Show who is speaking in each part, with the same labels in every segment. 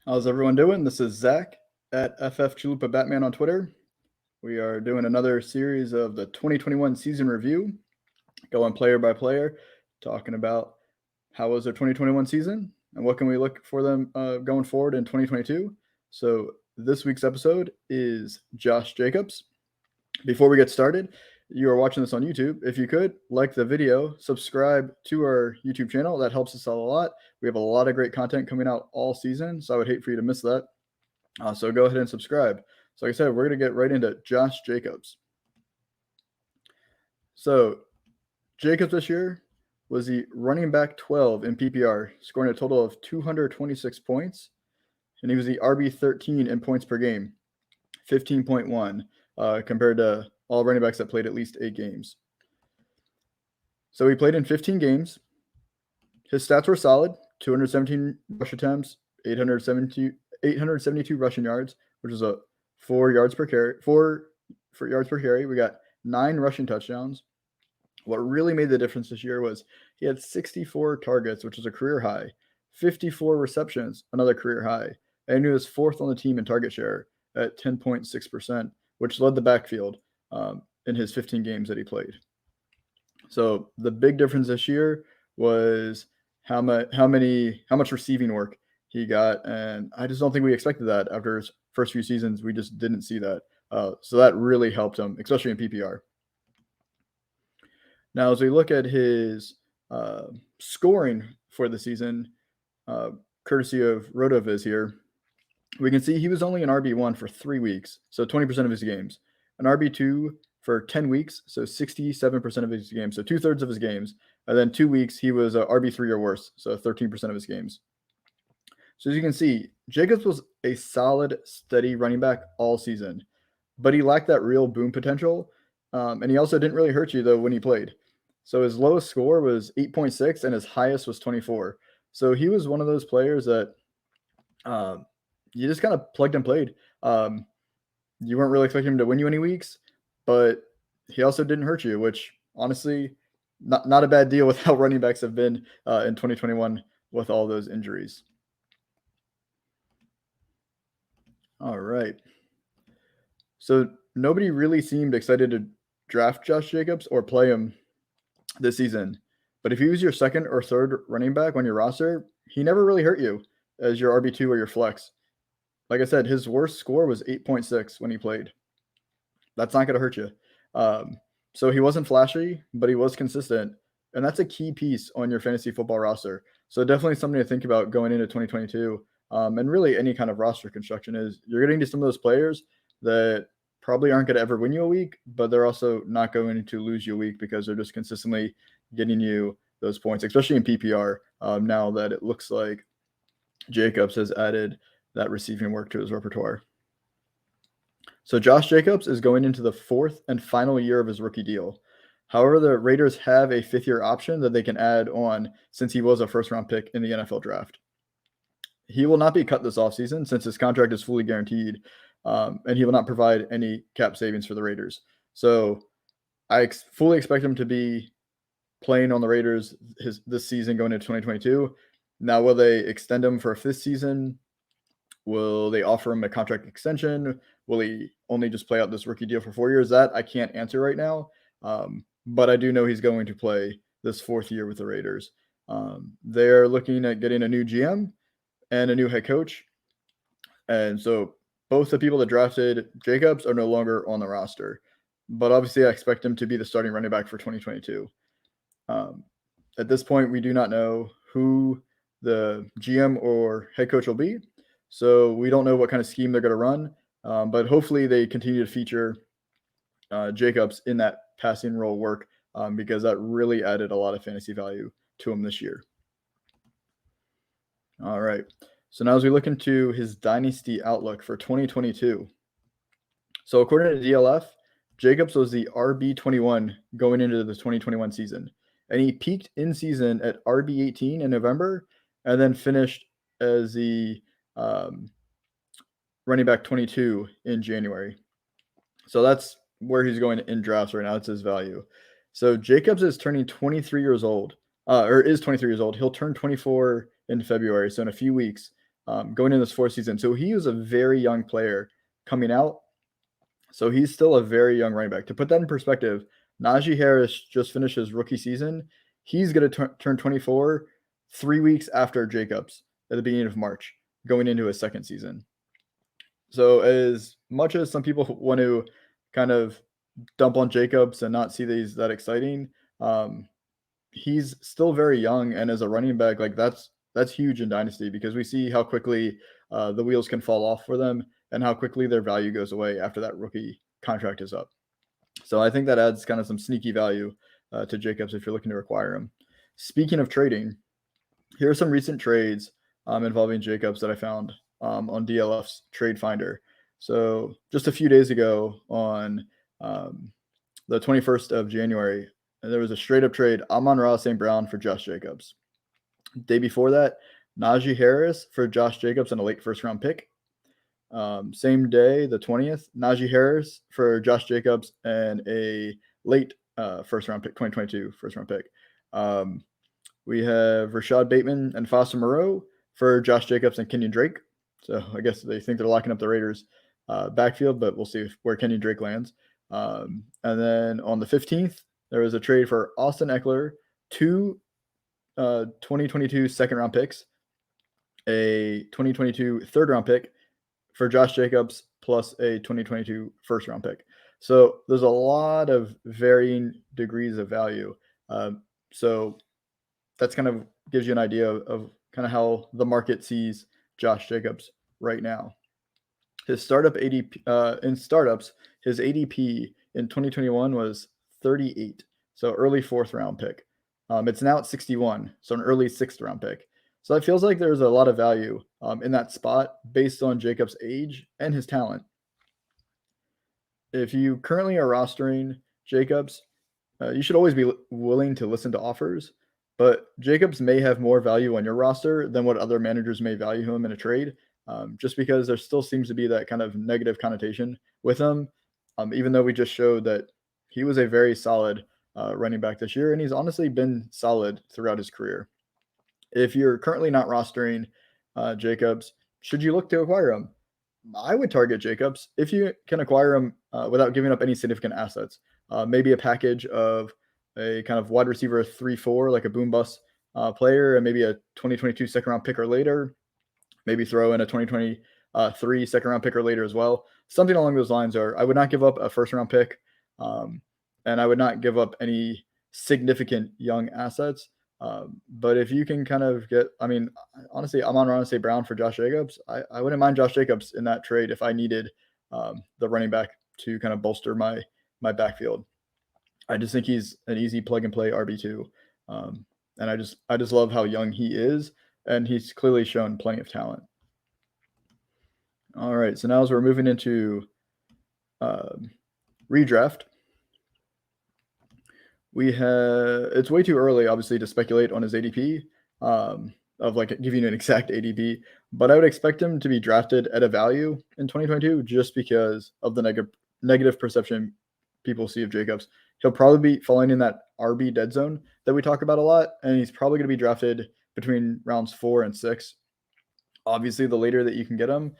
Speaker 1: How's everyone doing? This is Zach at FF Chalupa Batman on Twitter. We are doing another series of the 2021 season review, going player by player, talking about how was their 2021 season and what can we look for them going forward in 2022. So this week's episode is Josh Jacobs. Before we get started, you are watching this on YouTube. If you could, like the video, subscribe to our YouTube channel. That helps us out a lot. We have a lot of great content coming out all season, so I would hate for you to miss that. So go ahead and subscribe. So like I said, we're going to get right into Josh Jacobs. So Jacobs this year was the running back 12 in PPR, scoring a total of 226 points. And he was the RB 13 in points per game, 15.1, compared to all running backs that played at least 8 games. So he played in 15 games. His stats were solid: 217 rush attempts, 872 rushing yards, which is a 4 yards per carry. 4 yards per carry. We got 9 rushing touchdowns. What really made the difference this year was he had 64 targets, which was a career high, 54 receptions, another career high, and he was 4th on the team in target share at 10.6%, which led the backfield in his 15 games that he played. So the big difference this year was how much receiving work he got, and I just don't think we expected that after his first few seasons. We just didn't see that, so that really helped him, especially in PPR. Now, as we look at his scoring for the season, courtesy of RotoViz here, we can see he was only an RB1 for 3 weeks, so 20% of his games. An RB2 for 10 weeks, so 67% of his games, so 2/3 of his games. And then 2 weeks, he was a RB3 or worse, so 13% of his games. So as you can see, Jacobs was a solid, steady running back all season, but he lacked that real boom potential, and he also didn't really hurt you, though, when he played. So his lowest score was 8.6, and his highest was 24. So he was one of those players that you just kind of plugged and played. You weren't really expecting him to win you any weeks, but he also didn't hurt you, which honestly, not a bad deal with how running backs have been in 2021 with all those injuries. All right. So nobody really seemed excited to draft Josh Jacobs or play him this season. But if he was your second or third running back on your roster, he never really hurt you as your RB2 or your flex. Like I said, his worst score was 8.6 when he played. That's not going to hurt you. So he wasn't flashy, but he was consistent. And that's a key piece on your fantasy football roster. So definitely something to think about going into 2022. And really any kind of roster construction is you're getting to some of those players that probably aren't going to ever win you a week, but they're also not going to lose you a week because they're just consistently getting you those points, especially in PPR, now that it looks like Jacobs has added that receiving work to his repertoire. So Josh Jacobs is going into the 4th and final year of his rookie deal. However, the Raiders have a 5th-year option that they can add on since he was a first-round pick in the NFL draft. He will not be cut this offseason since his contract is fully guaranteed, and he will not provide any cap savings for the Raiders. So I fully expect him to be playing on the Raiders this season going into 2022. Now, will they extend him for a 5th season? Will they offer him a contract extension? Will he only just play out this rookie deal for 4 years? That I can't answer right now, but I do know he's going to play this 4th year with the Raiders. They're looking at getting a new GM and a new head coach, and so both the people that drafted Jacobs are no longer on the roster. But obviously, I expect him to be the starting running back for 2022. At this point, we do not know who the GM or head coach will be. So we don't know what kind of scheme they're going to run, but hopefully they continue to feature Jacobs in that passing role work because that really added a lot of fantasy value to him this year. All right. So now as we look into his dynasty outlook for 2022. So according to DLF, Jacobs was the RB21 going into the 2021 season, and he peaked in season at RB18 in November and then finished as the running back 22 in January. So that's where he's going in drafts right now. That's his value. So Jacobs is turning 23 years old, or is 23 years old. He'll turn 24 in February, so in a few weeks. going into this fourth season. So he was a very young player coming out. So he's still a very young running back. To put that in perspective, Najee Harris just finished his rookie season. He's going to turn 24 3 weeks after Jacobs at the beginning of March, going into his second season. So as much as some people want to kind of dump on Jacobs and not see that he's that exciting, he's still very young, and as a running back, like that's huge in Dynasty because we see how quickly the wheels can fall off for them and how quickly their value goes away after that rookie contract is up. So I think that adds kind of some sneaky value to Jacobs if you're looking to acquire him. Speaking of trading, here are some recent trades involving Jacobs that I found on DLF's Trade Finder. So just a few days ago on the 21st of January, there was a straight up trade, Amon-Ra St. Brown for Josh Jacobs. Day before that, Najee Harris for Josh Jacobs and a late first round pick. Same day, the 20th, Najee Harris for Josh Jacobs and a late first round pick, 2022 first round pick. We have Rashad Bateman and Foster Moreau for Josh Jacobs and Kenyon Drake. So I guess they think they're locking up the Raiders backfield, but we'll see where Kenyon Drake lands. And then on the 15th, there was a trade for Austin Eckler, 2 2022 second round picks, a 2022 third round pick for Josh Jacobs, plus a 2022 first round pick. So there's a lot of varying degrees of value. So that's kind of gives you an idea of kind of how the market sees Josh Jacobs right now. His startup ADP in startups, his ADP in 2021 was 38, so early fourth round pick. It's now at 61, so an early sixth round pick. So it feels like there's a lot of value in that spot based on Jacobs' age and his talent. If you currently are rostering Jacobs, you should always be willing to listen to offers, but Jacobs may have more value on your roster than what other managers may value him in a trade, just because there still seems to be that kind of negative connotation with him, even though we just showed that he was a very solid running back this year, and he's honestly been solid throughout his career. If you're currently not rostering Jacobs, should you look to acquire him? I would target Jacobs if you can acquire him without giving up any significant assets. Maybe a package of a kind of wide receiver 3-4, like a boom bust player, and maybe a 2022 second round pick or later. Maybe throw in a 2023 second round pick or later as well. Something along those lines. Or I would not give up a first round pick, and I would not give up any significant young assets. But if you can kind of get, I mean, honestly, I'm on Ron St. Brown for Josh Jacobs. I wouldn't mind Josh Jacobs in that trade if I needed the running back to kind of bolster my backfield. I just think he's an easy plug and play RB2. And I just love how young he is, and he's clearly shown plenty of talent. All right, so now as we're moving into redraft, it's way too early, obviously, to speculate on his ADP, of like giving you an exact ADP, but I would expect him to be drafted at a value in 2022 just because of the negative perception people see of Jacobs. He'll probably be falling in that RB dead zone that we talk about a lot, and he's probably going to be drafted between rounds 4 and 6. Obviously, the later that you can get him,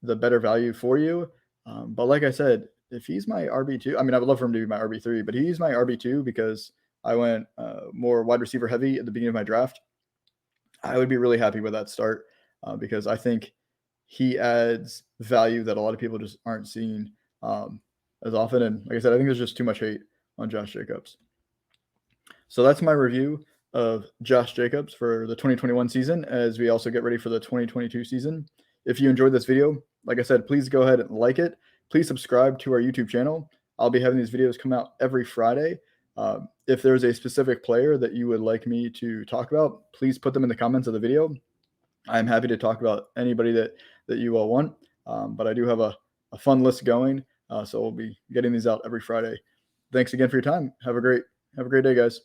Speaker 1: the better value for you. But like I said, if he's my RB2, I mean, I would love for him to be my RB3, but he's my RB2 because I went more wide receiver heavy at the beginning of my draft. I would be really happy with that start because I think he adds value that a lot of people just aren't seeing as often. And like I said, I think there's just too much hate on Josh Jacobs. So that's my review of Josh Jacobs for the 2021 season, as we also get ready for the 2022 season. If you enjoyed this video, like I said, please go ahead and like it. Please subscribe to our YouTube channel. I'll be having these videos come out every Friday. If there's a specific player that you would like me to talk about, please put them in the comments of the video. I'm happy to talk about anybody that you all want, but I do have a fun list going, so we'll be getting these out every Friday. Thanks again for your time. Have a great day, guys.